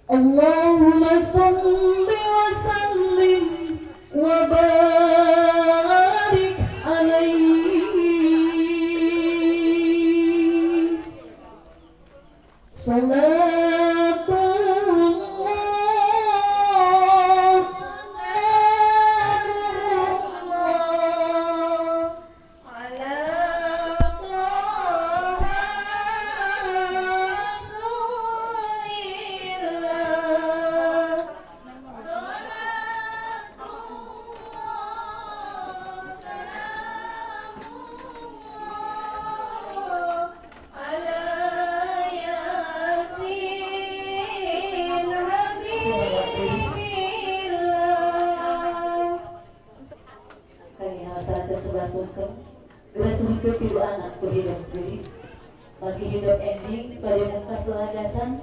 Allahumma salli wa sallim wa barik alaihi. Salatullah ala Toha Rasulillah. Salatullah salamullah ala Yasin Habibillah. Kali hasanah sebelah sungkem, dua sungkem tilu anak ku hidup gelis, bagi hidup enjing pada muka selagasan,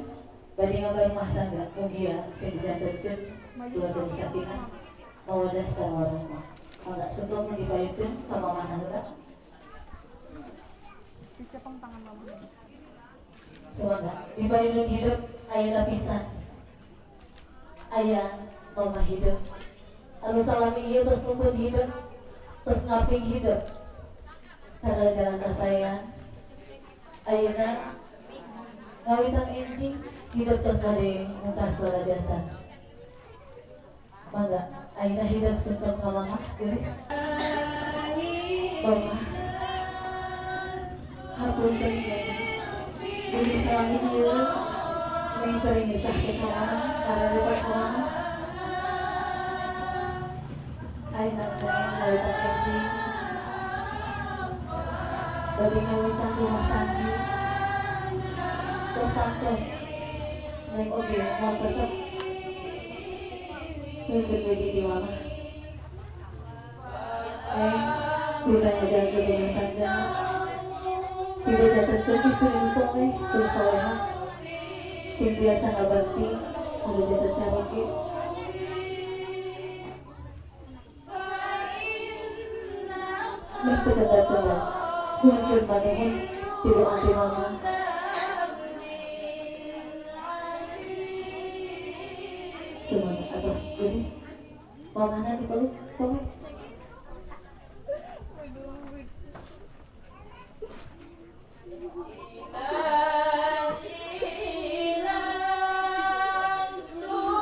bagi ngabar rumah tangga mugia sing dijantankeun keluarga sakinah mawaddah sareng warahmah. Mangga sungkem mun dipayeukeun ka mamana heula. Dicepeng tangan mama. Semoga dipayeukeun hidup ayeuna pisan. Aya mama hidup. Anu salami ieu tos numpun hidup. Terus ngaping hidup karena jalan saya ayeuna ngawitan enjing hidup terus bade muka seladasan. Mangga ayeuna hidup sungkem ka mama geulis. Mama hapunten Dewi salami ieu mung sering disahkeun ka mama karena lupa ka mama. Ayeuna teh ngawitan enjing bade ngawitan rumah tangga terus santos neng oge mau tetep nuntun wedi di mama. Udah ngejaga rumah tangga si beda tercekis istri soleh terus soleha sing biasa ngabakti ada jatuh carokit. Berketat-ketat, nuhun panuhun tilu anti mama. Semuanya atas gelis, mamana dipeluk, soleh.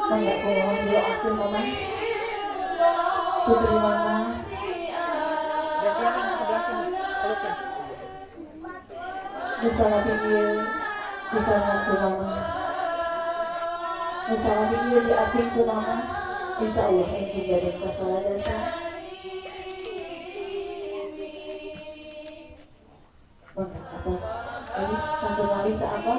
Mangga ku mohon doakeun mama, putri mama. Misalnya tinggi, misalnya ku mama, misalnya tinggi di akhir ku mama, insya Allah enjing badan kasalah dasar. Maka atas Elis, tante Marisa apa?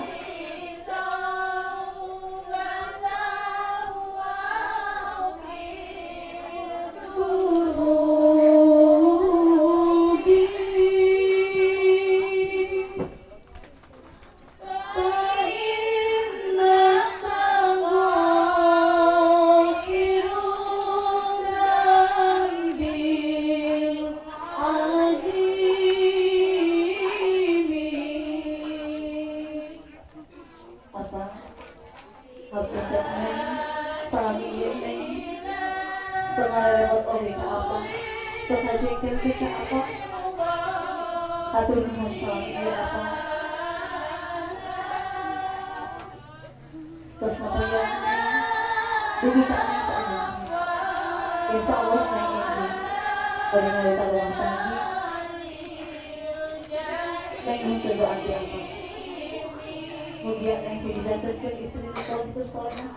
Hatur nuhun salam ieu apa? Terus ngapain? Dugi ka aneh saja. Insya Allah neng enjing bade ngawitan rumah tangga. Neng nuntun doa di apa? Mugia neng sing dijantankeun istri nu soleh terus solehah.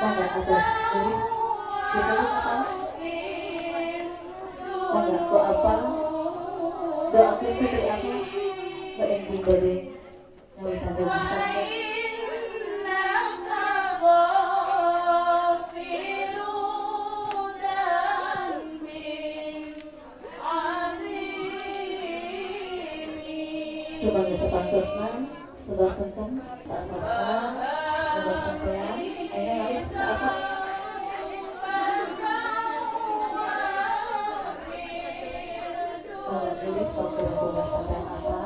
Mangga atas tulis dipeluk apa? Mangga ku apa? Doakeun putri apa? Ka enjing bade ngawitan rumah tangga. Sebagai sepantosna, sebelah sungkem, saantosna, sebelah sampean, ayeuna ngawit ka apa? Kalau tulis waktu rumah sampean apa?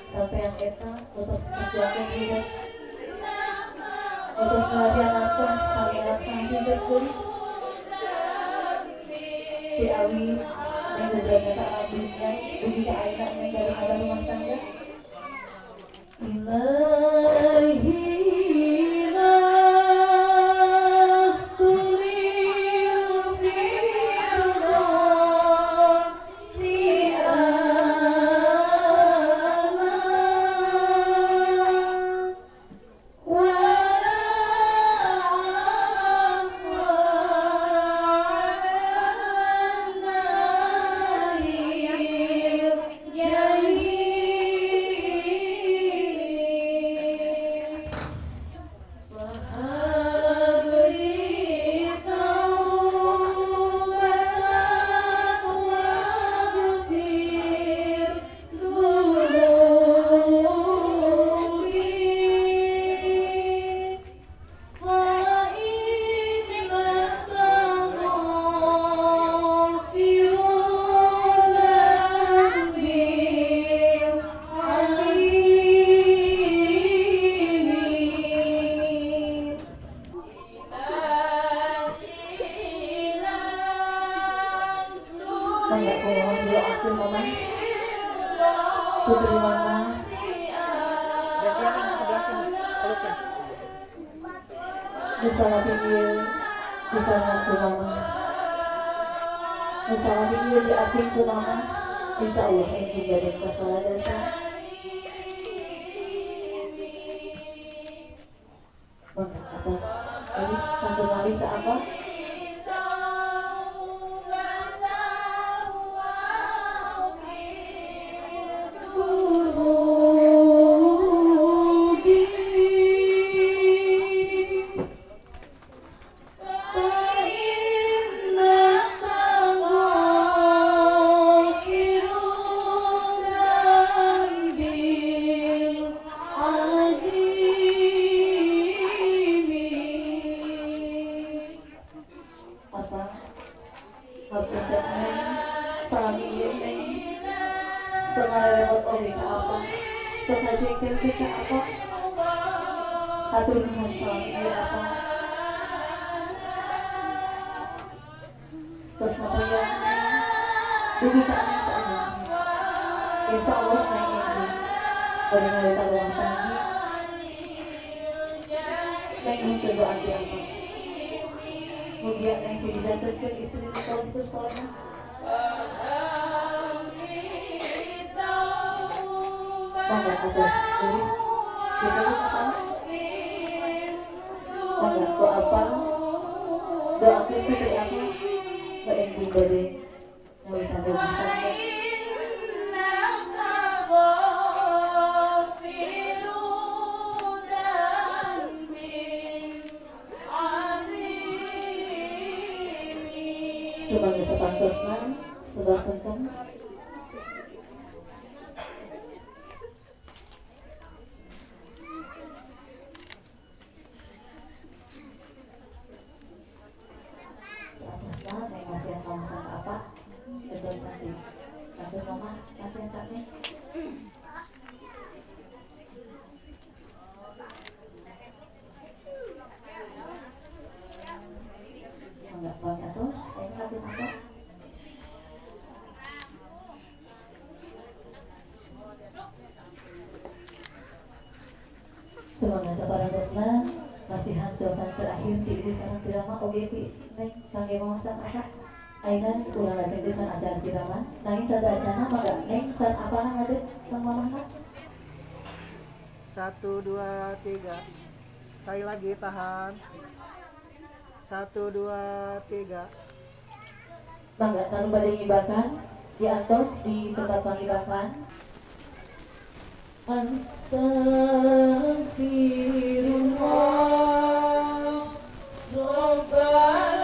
sampai yang eta utus perjuangan hidup utus meladianakan panggilatan hidup kulis si Awi yang beberapa tak abdinya uji ke aina yang dari ada rumah tangga ilahi Putri Mama Musala tinggi Musala ku Mama Musala tinggi di api ku Mama Insya Allah yang dijadikan kesalahan dasar Bangga atas Elis Tante Marisa apa? Atur nuhun salami apa terus ngapain dugi ka aning sa ano insya Allah na ini pada ngalita ruang tanggi na yung kedoa di apa mugia na yung sigisantarkan istri ni tahun itu soalnya bangga atas tulis kita apa bangga ko apa doa kita dari apa Enjing bade ngawin tanda bintangnya sebagai sepantosna sebelah sungkem kasih mama, kasih kakek. Enggak banyak terus, ini lagi apa? Semoga sabarang dosna masihan suapan terakhir di ibu sarang drama OGT neng kangge mamasak apa? Ainan ulang lajeng dengan acara siraman nangis sada asana maka neng saat apa nang ada sang mamahna 1, 2, 3 sekali lagi tahan 1, 2, 3 bangga kanu badai ngibakan di antos di tempat pangibakan Astagfirullah Rabbal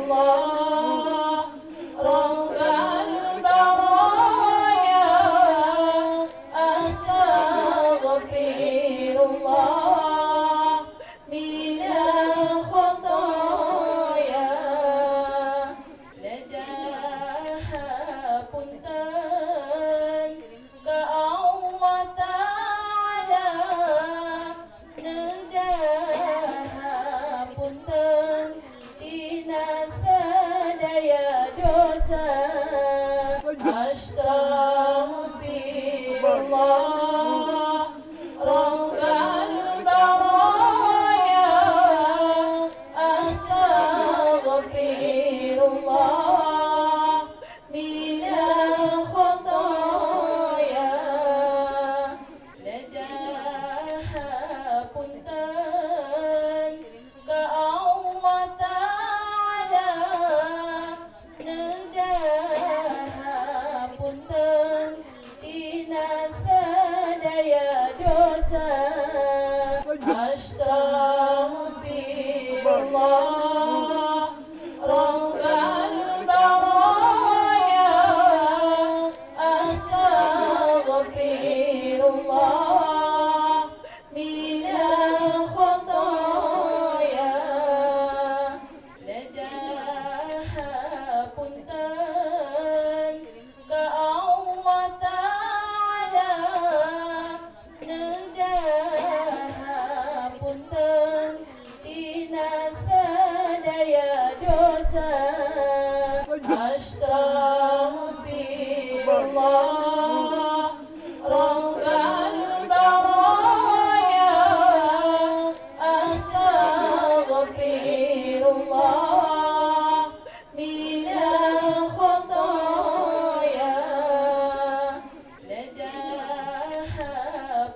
الله رب البرايا أستغفر الله من الخطايا نداها punten ke Allah Ta'ala نداها punten dina sadaya dosa Astaghfirullah Rabbal baraya Astaghfirullah minal khotoya Nadaha punten ke Allah Ta'ala Nadaha punten dina sadaya dosa Astaghfirullah Rabbal baraya Astaghfirullah minal khotoya Nadaha punten ke Allah Ta'ala Nadaha punten dina sadaya dosa Astaghfirullah Rabbal baraya Astaghfirullah minal khotoya Nadaha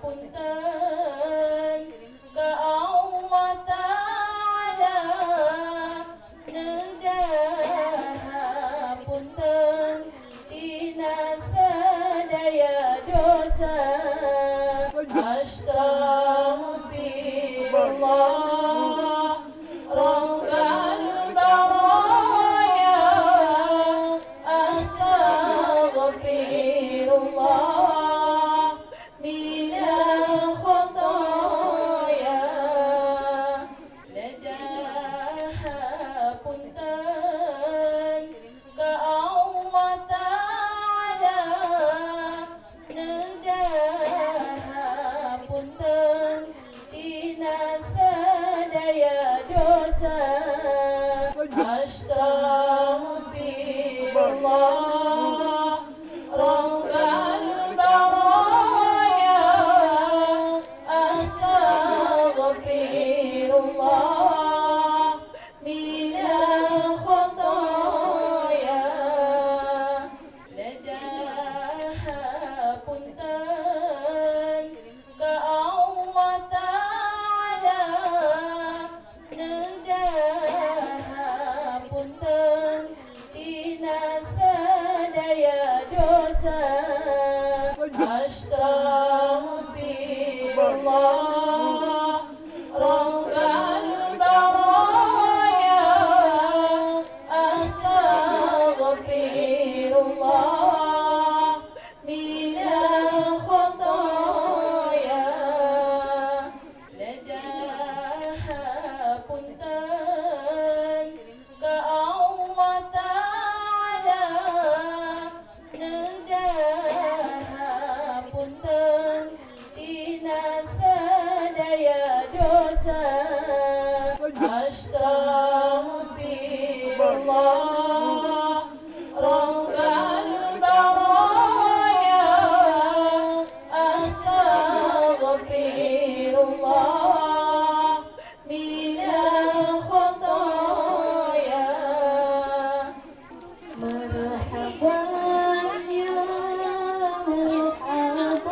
punten ke Allah Ta'ala Nadaha punten dina sadaya dosa Astaghfirullah Rabbal baraya Astaghfirullah minal khotoya Nadaha punten ke Allah Ta'ala Nadaha punten dina sadaya dosa Astaghfirullah Rabbal baraya Astaghfirullah minal khotoya Nadaha punten ke Allah Ta'ala Nadaha punten dina sadaya dosa Astaghfirullah Rabbal baraya Astaghfirullah minal khotoya Nadaha punten ke Allah Ta'ala Nadaha punten dina sadaya dosa Astaghfirullah Rabbal baraya Astaghfirullah minal khotoya Marhaban ya marhaban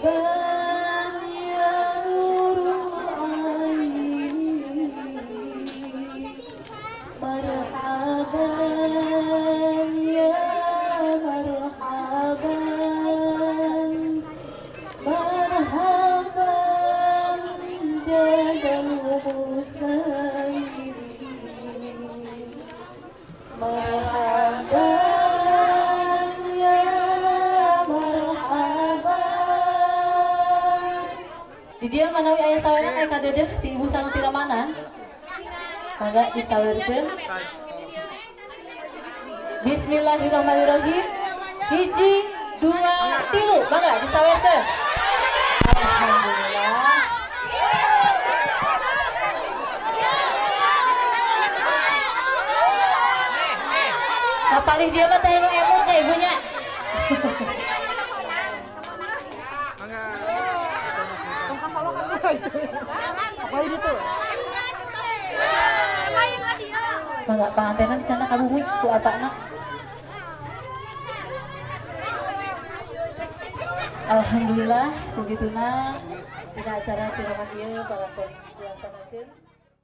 Marhaban ya nurul aini sadedeh ti ibu sareng ti mana? Mangga disawerkeun. Bismillahirrahmanirrahim. 1, 2, 3. Mangga disawerkeun. Alhamdulillah. Kapalih dia mah teh emot teh ibunya. Apa itu? Mangga pangantenan di sana kabumi ku apana? Alhamdulillah begituna tina acara siraman ieu parantos dilaksanakeun.